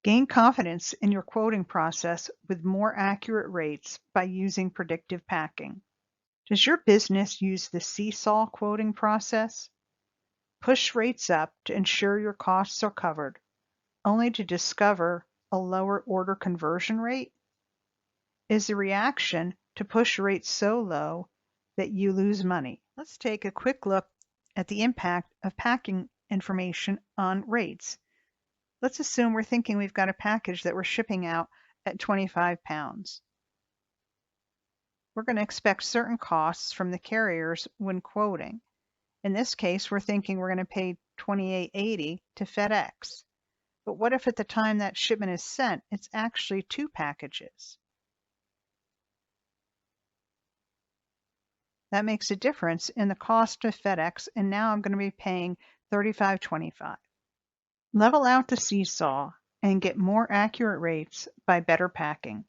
Gain confidence in your quoting process with more accurate rates by using predictive packing. Does your business use the seesaw quoting process? Push rates up to ensure your costs are covered, only to discover a lower order conversion rate? Is the reaction to push rates so low that you lose money? Let's take a quick look at the impact of packing information on rates. Let's assume we're thinking we've got a package that we're shipping out at 25 pounds. We're going to expect certain costs from the carriers when quoting. In this case, we're thinking we're going to pay $28.80 to FedEx. But what if at the time that shipment is sent, it's actually 2 packages? That makes a difference in the cost of FedEx, and now I'm going to be paying $35.25. Level out the seesaw and get more accurate rates by better packing.